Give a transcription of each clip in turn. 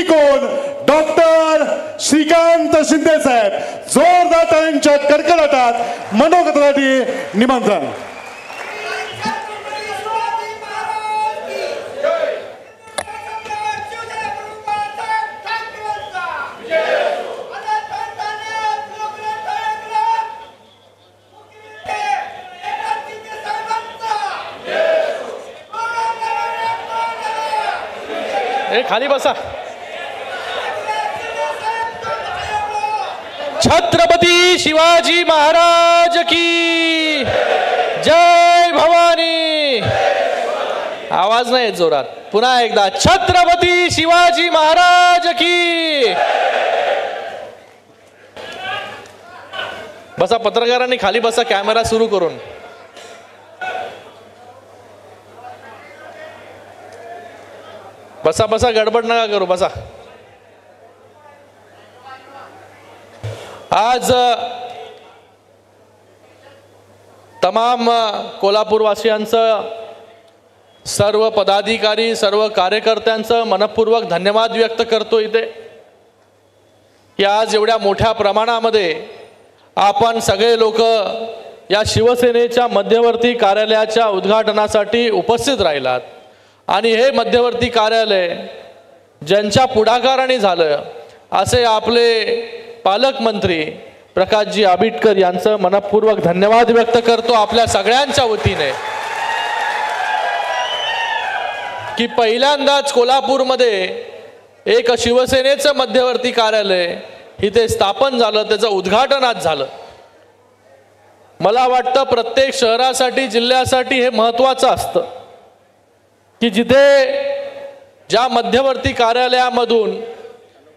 ती कोण? डॉक्टर श्रीकांत शिंदे साहेब. जोरदार टाळ्यांच्या कडकडाटात मनोगतासाठी निमंत्रण. खाली बसा. छत्रपती शिवाजी महाराज की जय भवानी. आवाज नाही येत जोरात. पुन्हा एकदा छत्रपती शिवाजी महाराज की. बसा पत्रकारांनी खाली बसा कॅमेरा सुरू करून. बसा बसा गडबड नका करू बसा. आज तमाम कोल्हापूरवासियांचं, सर्व पदाधिकारी, सर्व कार्यकर्त्यांचं मनपूर्वक धन्यवाद व्यक्त करतो इथे की आज एवढ्या मोठ्या प्रमाणामध्ये आपण सगळे लोक या शिवसेनेच्या मध्यवर्ती कार्यालयाच्या उद्घाटनासाठी उपस्थित राहिलात. आणि हे मध्यवर्ती कार्यालय ज्यांच्या पुढाकाराने झालं असे आपले पालकमंत्री प्रकाशजी आबिटकर यांचं मनपूर्वक धन्यवाद व्यक्त करतो आपल्या सगळ्यांच्या वतीने की पहिल्यांदाच कोल्हापूरमध्ये एक शिवसेनेचं मध्यवर्ती कार्यालय इथे स्थापन झालं, त्याचं उद्घाटन आज झालं. मला वाटतं प्रत्येक शहरासाठी, जिल्ह्यासाठी हे महत्त्वाचं असतं की जिथे ज्या मध्यवर्ती कार्यालयामधून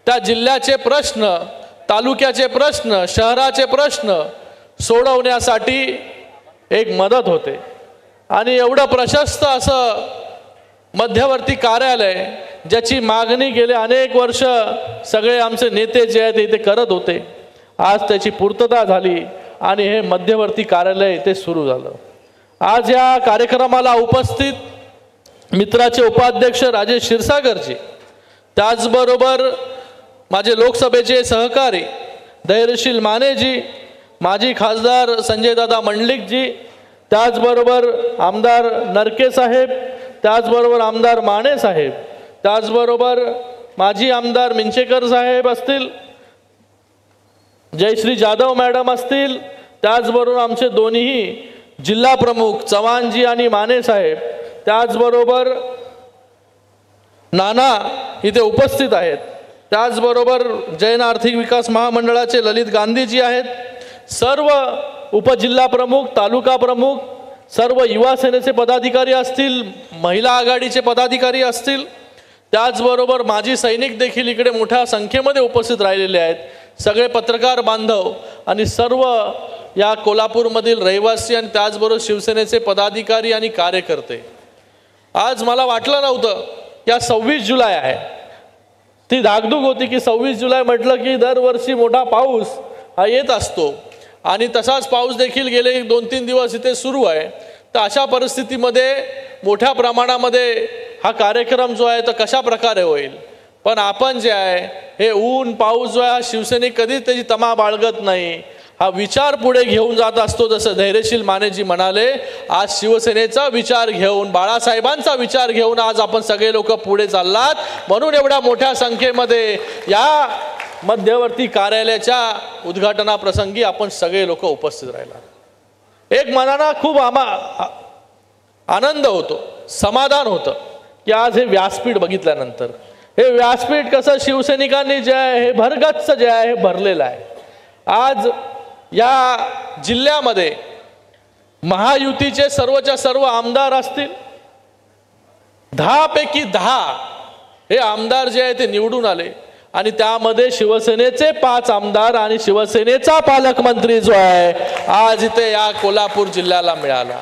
त्या जिल्ह्याचे प्रश्न, तालुक्याचे प्रश्न, शहराचे प्रश्न सोडवण्यासाठी एक मदत होते. आणि एवढं प्रशस्त असं मध्यवर्ती कार्यालय ज्याची मागणी गेले अनेक वर्ष सगळे आमचे नेते जे आहेत इथे करत होते, आज त्याची पूर्तता झाली आणि हे मध्यवर्ती कार्यालय इथे सुरू झालं. आज या कार्यक्रमाला उपस्थित मित्राचे उपाध्यक्ष राजेश क्षीरसागरजी, त्याचबरोबर माझे लोकसभेचे सहकारी धैर्यशील मानेजी, माजी खासदार संजयदादा मंडलिकजी, त्याचबरोबर आमदार नरके साहेब, त्याचबरोबर आमदार माने साहेब, त्याचबरोबर माजी आमदार मिंचेकर साहेब असतील, जयश्री जाधव मॅडम असतील, त्याचबरोबर आमचे दोन्ही जिल्हा प्रमुख चव्हाणजी आणि माने साहेब, त्याचबरोबर नाना इथे उपस्थित आहेत, त्याचबरोबर जैन आर्थिक विकास महामंडळाचे ललित गांधीजी आहेत, सर्व उपजिल्हा प्रमुख, तालुका प्रमुख, सर्व युवा सेनेचे पदाधिकारी असतील, महिला आघाडीचे पदाधिकारी असतील, त्याचबरोबर माजी सैनिक देखील इकडे मोठ्या संख्येमध्ये उपस्थित राहिलेले आहेत, सगळे पत्रकार बांधव आणि सर्व या कोल्हापूरमधील रहिवासी आणि त्याचबरोबर शिवसेनेचे पदाधिकारी आणि कार्यकर्ते. आज मला वाटलं नव्हतं या 26 जुलै आहे, ती धाकधूक होती की 26 जुलै म्हटलं की दरवर्षी मोठा पाऊस हा येत असतो आणि तसाच पाऊस देखील गेले 2-3 दिवस इथे सुरू आहे. तर अशा परिस्थितीमध्ये मोठ्या प्रमाणामध्ये हा कार्यक्रम जो आहे तो कशा प्रकारे होईल. पण आपण जे आहे हे ऊन पाऊस जो आहे हा शिवसैनिक कधीच त्याची तमा बाळगत नाही, हा विचार पुढे घेऊन जात असतो. जसं धैर्यशील मानेजी म्हणाले, आज शिवसेनेचा विचार घेऊन, बाळासाहेबांचा विचार घेऊन आज आपण सगळे लोक पुढे चाललात. म्हणून एवढ्या मोठ्या संख्येमध्ये या मध्यवर्ती कार्यालयाच्या उद्घाटनाप्रसंगी आपण सगळे लोक उपस्थित राहिलात. एक मनाला खूप आनंद होतो, समाधान होतं की आज हे व्यासपीठ बघितल्यानंतर, हे व्यासपीठ कसं शिवसैनिकांनी जे आहे हे भरगच्च जे आहे हे भरलेलं आहे. आज या जिल्ह्यामध्ये महायुतीचे सर्वच्या सर्व आमदार असतील, 10 पैकी 10 हे आमदार जे आहे ते निवडून आले आणि त्यामध्ये शिवसेनेचे 5 आमदार आणि शिवसेनेचा पालकमंत्री जो आहे आज इथे या कोल्हापूर जिल्ह्याला मिळाला.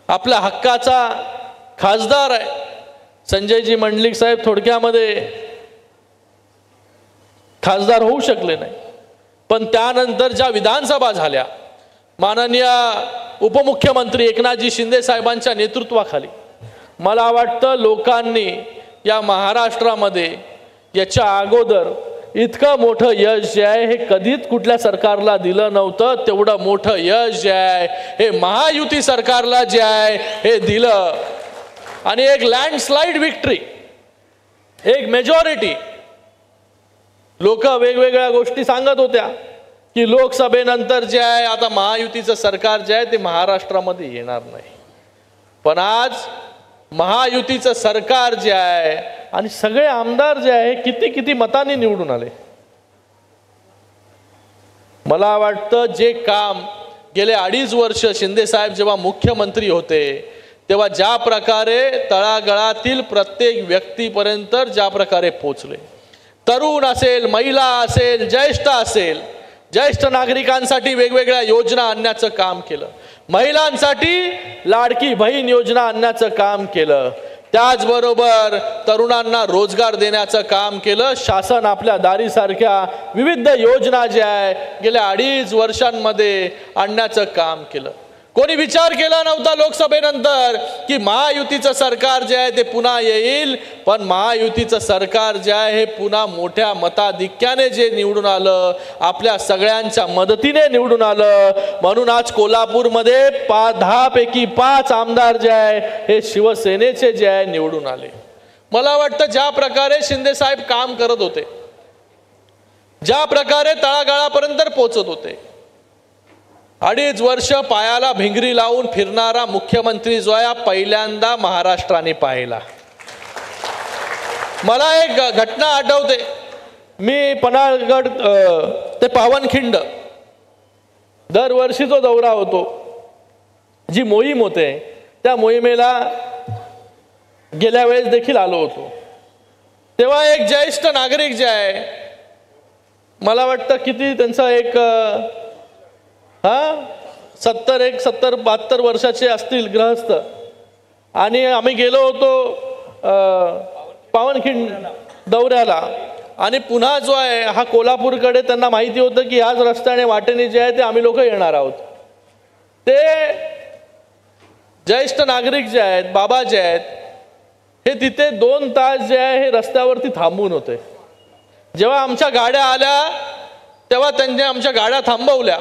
आपल्या हक्काचा खासदार आहे संजयजी मंडलिक साहेब, थोडक्यामध्ये खासदार होऊ शकले नाही, पण त्यानंतर ज्या विधानसभा झाल्या माननीय उपमुख्यमंत्री एकनाथजी शिंदे साहेबांच्या नेतृत्वाखाली मला वाटतं लोकांनी या महाराष्ट्रामध्ये याच्या अगोदर इतकं मोठं यश जे आहे हे कधीच कुठल्या सरकारला दिलं नव्हतं. तेवढं मोठं यश जे आहे हे महायुती सरकारला जे आहे हे दिलं. आणि एक लँडस्लाइड विक्ट्री, एक मेजॉरिटी. लोक वेगवेगळ्या गोष्टी सांगत होत्या की लोकसभेनंतर जे आहे आता महायुतीचं सरकार जे आहे ते महाराष्ट्रामध्ये येणार नाही. पण आज महायुतीचं सरकार जे आहे आणि सगळे आमदार जे आहे किती किती मतांनी निवडून आले. मला वाटतं जे काम गेले 2.5 वर्ष शिंदे साहेब जेव्हा मुख्यमंत्री होते तेव्हा ज्या प्रकारे तळागाळातील प्रत्येक व्यक्तीपर्यंत ज्या प्रकारे पोहोचले, तरुण असेल, महिला असेल, ज्येष्ठ असेल, ज्येष्ठ नागरिकांसाठी वेगवेगळ्या योजना आणण्याचं काम केलं, महिलांसाठी लाडकी बहीण योजना आणण्याचं काम केलं, त्याचबरोबर तरुणांना रोजगार देण्याचं काम केलं. शासन आपल्या दारीसारख्या विविध योजना ज्या आहे गेल्या 2.5 वर्षांमध्ये आणण्याचं काम केलं. कोणी विचार केला नव्हता लोकसभेनंतर की महायुतीचं सरकार जे आहे ते पुन्हा येईल. पण महायुतीचं सरकार जे आहे हे पुन्हा मोठ्या मताधिक्याने जे निवडून आलं, आपल्या सगळ्यांच्या मदतीने निवडून आलं. म्हणून आज कोल्हापूरमध्ये 10 पैकी 5 आमदार जे आहे हे शिवसेनेचे जे आहे निवडून आले. मला वाटतं ज्या प्रकारे शिंदे साहेब काम करत होते, ज्या प्रकारे तळागाळापर्यंत पोहोचत होते, 2.5 वर्ष पायाला भिंगरी लावून फिरणारा मुख्यमंत्री जो आहे पहिल्यांदा महाराष्ट्राने पाहिला. मला एक घटना आठवते. मी पन्हाळगड ते पावनखिंड दरवर्षी जो दौरा होतो, जी मोहीम होते, त्या मोहिमेला गेल्या वेळेस देखील आलो होतो. तेव्हा एक ज्येष्ठ नागरिक जे आहे, मला वाटतं किती त्यांचा एक 70-72 वर्षाचे असतील गृहस्थ, आणि आम्ही गेलो होतो पावनखिंड दौऱ्याला. आणि पुन्हा जो आहे हा कोल्हापूरकडे त्यांना माहिती होतं की ह्याच रस्त्याने वाटेने जे आहे ते आम्ही लोक येणार आहोत. ते ज्येष्ठ नागरिक जे आहेत, बाबा जे आहेत, हे तिथे 2 तास जे आहे हे रस्त्यावरती थांबून होते. जेव्हा आमच्या गाड्या आल्या तेव्हा त्यांनी आमच्या गाड्या थांबवल्या.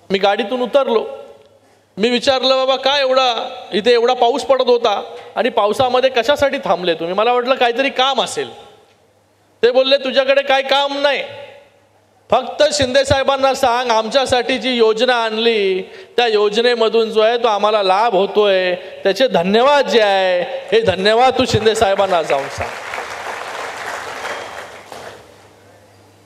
मी गाडीतून उतरलो. मी विचारलं, बाबा काय इथे एवढा पाऊस पडत होता आणि पावसामध्ये कशासाठी थांबले तुम्ही? मला वाटलं काहीतरी काम असेल. ते बोलले, तुझ्याकडे काय काम नाही, फक्त शिंदे साहेबांना सांग आमच्यासाठी जी योजना आणली त्या योजनेमधून जो आहे तो आम्हाला लाभ होतोय, त्याचे धन्यवाद जे आहे हे धन्यवाद तू शिंदे साहेबांना जाऊन सांग.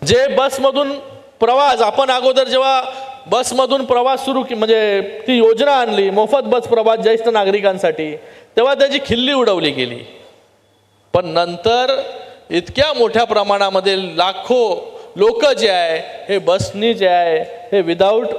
जे बसमधून प्रवास, आपण अगोदर जेव्हा बसमधून प्रवास सुरू म्हणजे ती योजना आणली मोफत बस प्रवास ज्येष्ठ नागरिकांसाठी, तेव्हा त्याची खिल्ली उडवली गेली. पण नंतर इतक्या मोठ्या प्रमाणामध्ये लाखो लोक जे आहे हे बसनी जे आहे हे विदाऊट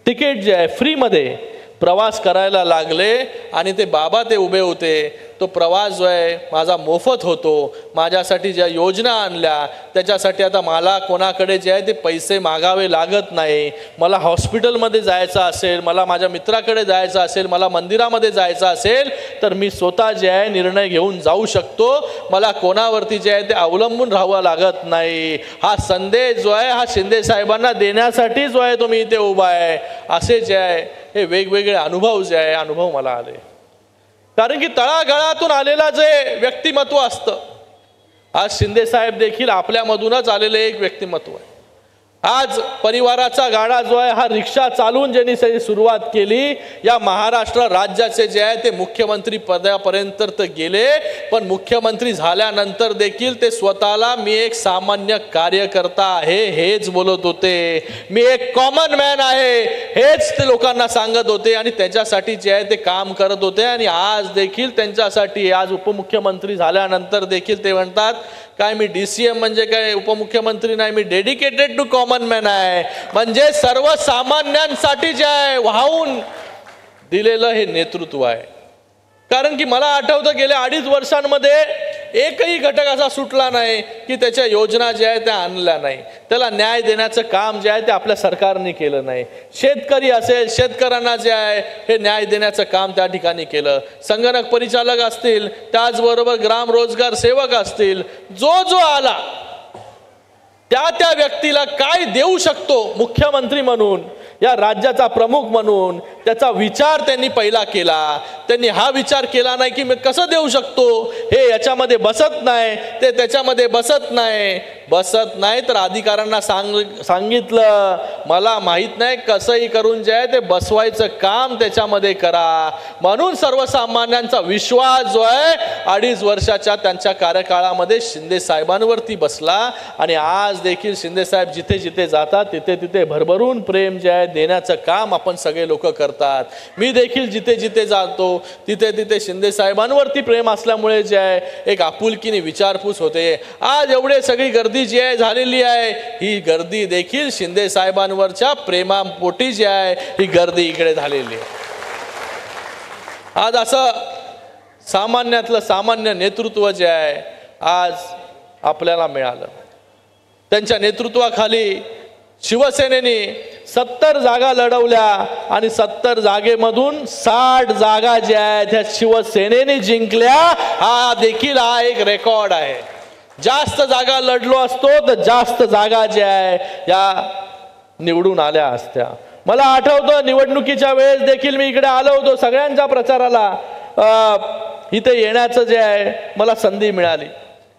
तिकीट जे आहे फ्रीमध्ये प्रवास करायला लागले. आणि ते बाबा ते उभे होते, तो प्रवास जो आहे माझा मोफत होतो, माझ्यासाठी ज्या योजना आणल्या त्याच्यासाठी आता मला कोणाकडे जे आहे ते पैसे मागावे लागत नाही. मला हॉस्पिटलमध्ये जायचं असेल, मला माझ्या मित्राकडे जायचं असेल, मला मंदिरामध्ये जायचं असेल तर मी स्वतः जे आहे निर्णय घेऊन जाऊ शकतो. मला कोणावरती जे आहे ते अवलंबून राहावं लागत नाही. हा संदेश जो आहे हा शिंदे साहेबांना देण्यासाठी जो आहे तो मी इथे उभा आहे. असे जे आहे हे वेगवेगळे अनुभव जे आहे अनुभव मला आले. कारण की तळागाळातून आलेला जे व्यक्तिमत्व असतं, आज शिंदे साहेब देखील आपल्यामधूनच आलेले एक व्यक्तिमत्व आहे. आज परिवाराचा गाडा जो आहे हा रिक्षा चालवून ज्यांनी सुरुवात केली, या महाराष्ट्र राज्याचे जे आहे ते मुख्यमंत्री पदापर्यंत तर गेले, पण मुख्यमंत्री झाल्यानंतर देखील ते स्वतःला मी एक सामान्य कार्यकर्ता आहे हेच बोलत होते. मी एक कॉमन मॅन आहे हेच ते लोकांना सांगत होते आणि त्याच्यासाठी जे आहे ते काम करत होते. आणि आज देखील त्यांच्यासाठी, आज उपमुख्यमंत्री झाल्यानंतर देखील ते म्हणतात काय मी DCM म्हणजे काय उपमुख्यमंत्री नाही, मी डेडिकेटेड टू कॉमन मॅन आहे. म्हणजे सर्वसामान्यांसाठी जे आहे वाहून दिलेलं हे नेतृत्व आहे. कारण की मला आठवतं गेल्या 2.5 वर्षांमध्ये एकही घटक असा सुटला नाही की त्याच्या योजना ज्या आहेत त्या आणल्या नाही. त्याला न्याय देण्याचं काम जे आहे ते आपल्या सरकारने केलं नाही. शेतकरी असेल, शेतकऱ्यांना जे आहे हे न्याय देण्याचं काम त्या ठिकाणी केलं. संगणक परिचालक असतील, त्याचबरोबर ग्राम रोजगार सेवक असतील, जो जो आला त्या व्यक्तीला काय देऊ शकतो मुख्यमंत्री म्हणून, या राज्याचा प्रमुख म्हणून, त्याचा विचार त्यांनी पहिला केला. त्यांनी हा विचार केला नाही की मी कसं देऊ शकतो, हे याच्यामध्ये बसत नाही, ते त्याच्यामध्ये बसत नाही तर अधिकाऱ्यांना सांगितलं मला माहीत नाही, कसंही करून जे आहे ते बसवायचं काम त्याच्यामध्ये करा. म्हणून सर्वसामान्यांचा विश्वास जो आहे 2.5 वर्षाच्या त्यांच्या कार्यकाळामध्ये शिंदे साहेबांवरती बसला. आणि आज देखील शिंदे साहेब जिथे जिथे जातात तिथे तिथे भरभरून प्रेम जे आहे देण्याचं काम आपण सगळे लोक करतात. मी देखील जिथे जिथे जातो तिथे तिथे शिंदे साहेबांवरती प्रेम असल्यामुळे जे आहे एक आपुलकीने विचारपूस होते. आज एवढे सगळी गर्दी जी आहे झालेली आहे, ही गर्दी देखील शिंदे साहेबांवरच्या प्रेमापोटी जी आहे ही गर्दी इकडे झालेली आहे. आज असं सामान्यातलं सामान्य नेतृत्व जे आहे आज आपल्याला मिळालं. त्यांच्या नेतृत्वाखाली शिवसेनेने 70 जागा लढवल्या आणि 70 जागेमधून 60 जागा ज्या आहेत त्या शिवसेनेने जिंकल्या. हा देखील हा एक रेकॉर्ड आहे. जास्त जागा लढलो असतो तर जास्त जागा ज्या आहे या निवडून आल्या असत्या. मला आठवतं निवडणुकीच्या वेळेस देखील मी इकडे आलो होतो सगळ्यांच्या प्रचाराला. इथे येण्याचं जे आहे मला संधी मिळाली.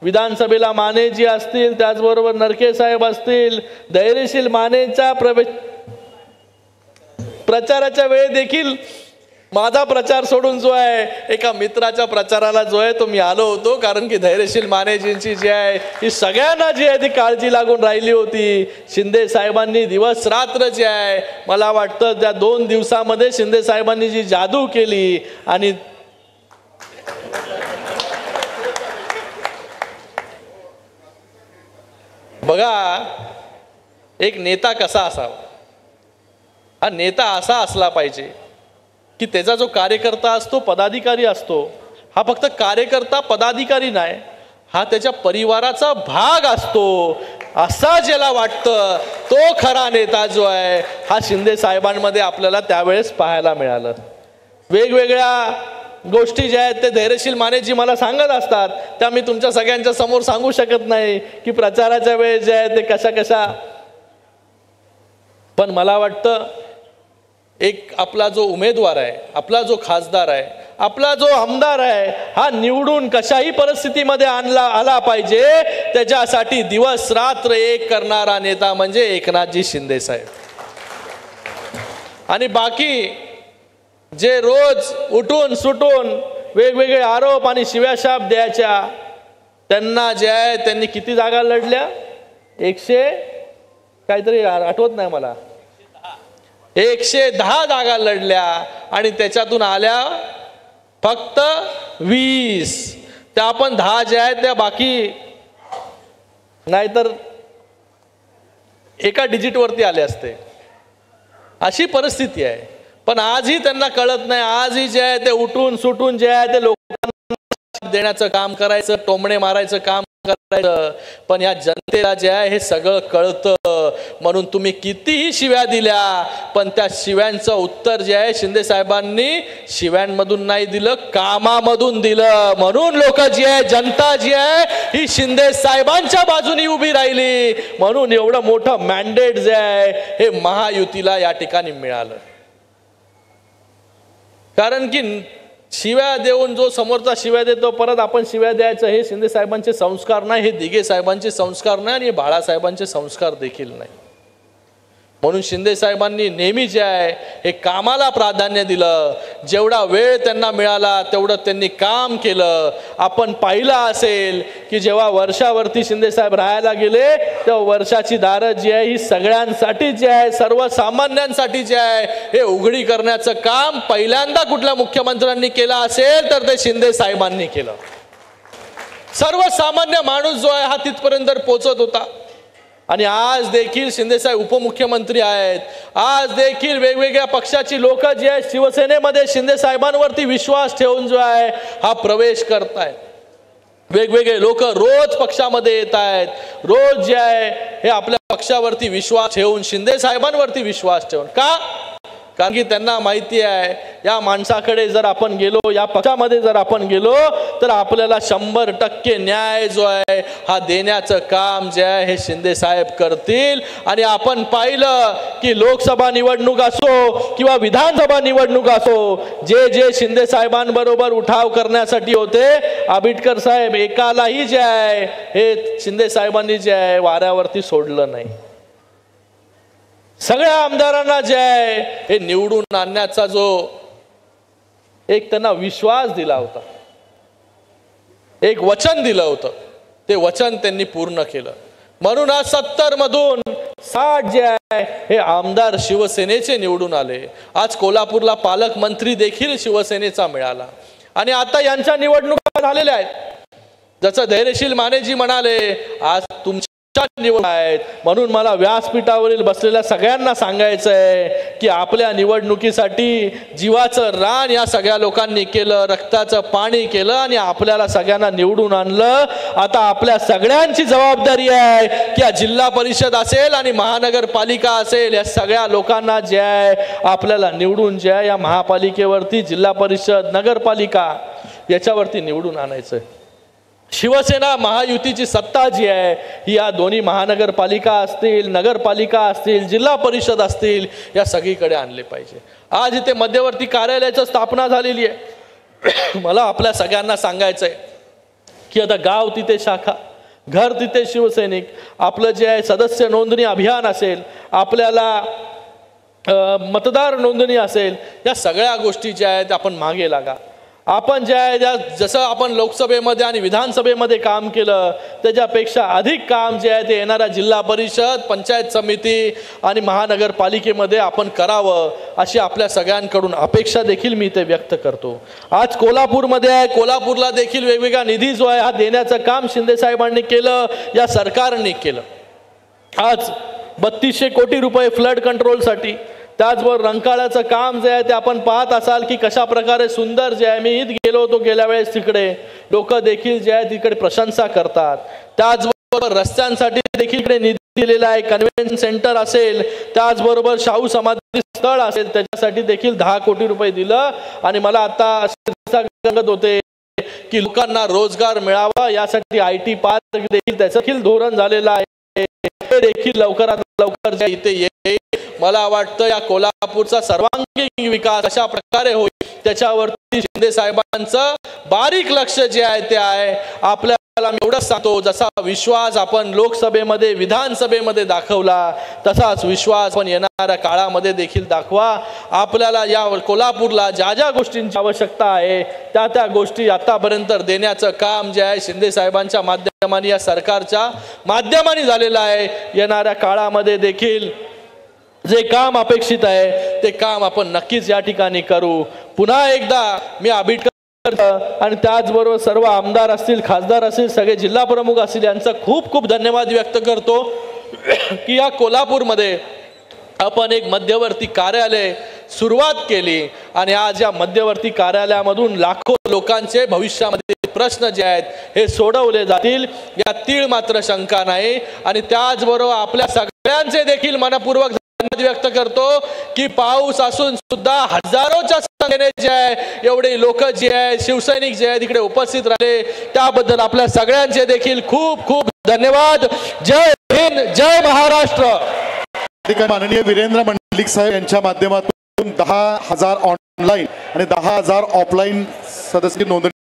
विधानसभेला मानेजी असतील, त्याचबरोबर नरके साहेब असतील, धैर्यशील मानेच्या प्रचाराच्या वेळी देखील माझा प्रचार सोडून जो आहे एका मित्राच्या प्रचाराला जो आहे तो मी आलो होतो. कारण की धैर्यशील मानेजींची जी आहे ही सगळ्यांना जी आहे ती काळजी लागून राहिली होती. शिंदे साहेबांनी दिवस रात्र जे आहे मला वाटतं त्या 2 दिवसामध्ये शिंदे साहेबांनी जी जादू केली. आणि बघा एक नेता कसा असावा, हा नेता असा असला पाहिजे की त्याचा जो कार्यकर्ता असतो, पदाधिकारी असतो, हा फक्त कार्यकर्ता पदाधिकारी नाही, हा त्याच्या परिवाराचा भाग असतो. असा ज्याला वाटतं तो खरा नेता जो आहे हा शिंदे साहेबांमध्ये आपल्याला त्यावेळेस पाहायला मिळालं. वेगवेगळ्या गोष्टी ज्या आहेत ते धैर्यशील मानेजी मला सांगत असतात, त्या मी तुमच्या सगळ्यांच्या समोर सांगू शकत नाही की प्रचाराच्या वेळेस जे आहे ते कशा कशा. पण मला वाटतं एक आपला जो उमेदवार आहे, आपला जो खासदार आहे, आपला जो आमदार आहे, हा निवडून कशाही परिस्थितीमध्ये आला पाहिजे. त्याच्यासाठी दिवस रात्र एक करणारा नेता म्हणजे एकनाथजी शिंदे साहेब. आणि बाकी जे रोज उठून सुटून वेगवेगळे आरोप आणि शिव्याशाप द्यायच्या, त्यांना जे आहे त्यांनी किती जागा लढल्या, 100 काहीतरी आठवत नाही मला, 110 जागा लढल्या आणि त्याच्यातून आल्या फक्त 20. त्या आपण 10 ज्या आहेत त्या बाकी नाहीतर एका डिजिटवरती आले असते. अशी परिस्थिती आहे. पण आजही त्यांना कळत नाही. आजही जे आहे ते उठून सुटून जे आहे ते लोकांना देण्याचं काम करायचं, टोमणे मारायचं काम करायचं. पण या जनतेला जे आहे हे सगळं कळतं. म्हणून तुम्ही कितीही शिव्या दिल्या पण त्या शिव्यांचं उत्तर जे आहे शिंदे साहेबांनी शिव्यांमधून नाही दिलं, कामामधून दिलं. म्हणून लोक जी आहे, जनता जी आहे ही शिंदे साहेबांच्या बाजूनी उभी राहिली. म्हणून एवढं मोठं मॅन्डेट जे आहे हे महायुतीला या ठिकाणी मिळालं. कारण की शिव्या देऊन जो समोरचा शिव्या देतो परत आपण शिव्या द्यायचं, हे शिंदे साहेबांचे संस्कार नाही, हे दिघे साहेबांचे संस्कार नाही आणि हे बाळासाहेबांचे संस्कार देखील नाही. म्हणून शिंदे साहेबांनी नेहमी जे आहे हे कामाला प्राधान्य दिलं. जेवढा वेळ त्यांना मिळाला तेवढं त्यांनी काम केलं. आपण पाहिलं असेल की जेव्हा वर्षावरती शिंदे साहेब राहायला गेले तेव्हा वर्षाची दारं जी आहे ही सगळ्यांसाठी जी आहे, सर्वसामान्यांसाठी जे आहे हे उघडी करण्याचं काम पहिल्यांदा कुठल्या मुख्यमंत्र्यांनी केलं असेल तर ते शिंदे साहेबांनी केलं. सर्वसामान्य माणूस जो आहे हा तिथपर्यंत पोहोचत होता. आणि आज देखील शिंदे साहेब उपमुख्यमंत्री आहेत. आज देखील वेगवेगळ्या पक्षाची लोक जी आहेत शिवसेनेमध्ये शिंदे साहेबांवरती विश्वास ठेवून जो आहे हा प्रवेश करतायत. वेगवेगळे लोक रोज पक्षामध्ये येत आहेत, रोज जे आहे हे आपल्या पक्षावरती विश्वास ठेवून, शिंदे साहेबांवरती विश्वास ठेवून. का? कारण की त्यांना माहिती आहे या माणसाकडे जर आपण गेलो, या पक्षामध्ये जर आपण गेलो तर आपल्याला 100% न्याय जो आहे हा देण्याचं काम जे आहे हे शिंदे साहेब करतील. आणि आपण पाहिलं की लोकसभा निवडणूक असो किंवा विधानसभा निवडणूक असो, जे जे शिंदे साहेबांबरोबर उठाव करण्यासाठी होते, आबिटकर साहेब एकालाही जे आहे हे शिंदे साहेबांनी जे आहे वाऱ्यावरती सोडलं नाही. सगळ्या आमदारांना जे आहे हे निवडून आणण्याचा जो एक त्यांना विश्वास दिला होता, एक वचन दिलं होतं, ते वचन त्यांनी पूर्ण केलं. म्हणून आज 70 मधून 60 जे आहे हे आमदार शिवसेनेचे निवडून आले. आज कोल्हापूरला पालकमंत्री देखील शिवसेनेचा मिळाला. आणि आता यांच्या निवडणुका झालेल्या आहेत. जसं धैर्यशील मानेजी म्हणाले, आज तुमच्या निवड आहेत. म्हणून मला व्यासपीठावरील बसलेल्या सगळ्यांना सांगायचं आहे की आपल्या निवडणुकीसाठी जीवाचं रान या सगळ्या लोकांनी केलं, रक्ताचं पाणी केलं आणि आपल्याला सगळ्यांना निवडून आणलं. आता आपल्या सगळ्यांची जबाबदारी आहे की या जिल्हा परिषद असेल आणि महानगरपालिका असेल, या सगळ्या लोकांना जे आहे आपल्याला निवडून जे आहे या महापालिकेवरती, जिल्हा परिषद, नगरपालिका याच्यावरती निवडून आणायचं. शिवसेना महायुतीची सत्ता जी आहे ही या दोन्ही महानगरपालिका असतील, नगरपालिका असतील, जिल्हा परिषद असतील, या सगळीकडे आणले पाहिजे. आज इथे मध्यवर्ती कार्यालयाची स्थापना झालेली आहे. मला आपल्या सगळ्यांना सांगायचं आहे की आता गाव तिथे शाखा, घर तिथे शिवसैनिक, आपलं जे आहे सदस्य नोंदणी अभियान असेल, आपल्याला मतदार नोंदणी असेल, या सगळ्या गोष्टी ज्या आहेत आपण मागे लागा. आपण जे आहे जसं आपण लोकसभेमध्ये आणि विधानसभेमध्ये काम केलं त्याच्यापेक्षा अधिक काम जे आहे ते येणाऱ्या जिल्हा परिषद, पंचायत समिती आणि महानगरपालिकेमध्ये आपण करावं, अशी आपल्या सगळ्यांकडून अपेक्षा देखील मी ते व्यक्त करतो. आज कोल्हापूरमध्ये आहे, कोल्हापूरला देखील वेगवेगळा निधी जो आहे हा देण्याचं काम शिंदे साहेबांनी केलं, या सरकारने केलं. आज 3200 कोटी रुपये फ्लड कंट्रोलसाठी, त्याचबरोबर रंकाळ्याचं काम जे आहे ते आपण पाहत असाल की कशा प्रकारे सुंदर जे आहे, मी इथं गेलो होतो गेल्या वेळेस, तिकडे लोक देखील जे आहे तिकडे प्रशंसा करतात. त्याचबरोबर रस्त्यांसाठी देखील इकडे निधी दिलेला आहे. कन्व्हेन्शन सेंटर असेल, त्याचबरोबर शाहू समाधी स्थळ असेल, त्याच्यासाठी देखील 10 कोटी रुपये दिलं. आणि मला आता सांगत होते की लोकांना रोजगार मिळावा यासाठी IT पार्क देखील त्याचं देखील धोरण झालेलं आहे, ते देखील लवकरात लवकर इथे येईल. मला वाटतं या कोल्हापूरचा सर्वांगीण विकास अशा प्रकारे होईल त्याच्यावरती शिंदे साहेबांचं बारीक लक्ष जे आहे ते आहे. आपल्याला मी एवढंच सांगतो, जसा विश्वास आपण लोकसभेमध्ये, विधानसभेमध्ये दाखवला, तसाच विश्वास आपण येणाऱ्या काळामध्ये देखील दाखवा. आपल्याला या कोल्हापूरला ज्या ज्या गोष्टींची आवश्यकता आहे त्या त्या गोष्टी आतापर्यंत देण्याचं काम जे आहे शिंदे साहेबांच्या माध्यमाने, या सरकारच्या माध्यमाने झालेलं आहे. येणाऱ्या काळामध्ये देखील जे काम अपेक्षित आहे ते काम आपण नक्कीच या ठिकाणी करू. पुन्हा एकदा मी आबिटकर आणि त्याचबरोबर सर्व आमदार असतील, खासदार असतील, सगळे जिल्हा प्रमुख असतील यांचा खूप खूप धन्यवाद व्यक्त करतो की या कोल्हापूरमध्ये आपण एक मध्यवर्ती कार्यालय सुरुवात केली आणि आज या मध्यवर्ती कार्यालयामधून लाखो लोकांचे भविष्यामध्ये प्रश्न जे आहेत हे सोडवले जातील, या तीळ मात्र शंका नाही. आणि त्याचबरोबर आपल्या सगळ्यांचे देखील मनपूर्वक धन्यवाद व्यक्त करतो की पाऊस असून सुद्धा हजारोच्या संख्येने जे आहे एवढे लोक जे आहे, शिवसैनिक जे आहे तिकडे उपस्थित राहिले, त्याबद्दल आपल्या सगळ्यांचे देखील खूप खूप धन्यवाद. जय हिंद, जय महाराष्ट्र. माननीय वीरेंद्र मंडलिक साहेब यांच्या माध्यमातून 10,000 ऑनलाईन आणि 10,000 ऑफलाईन सदस्य नोंदणी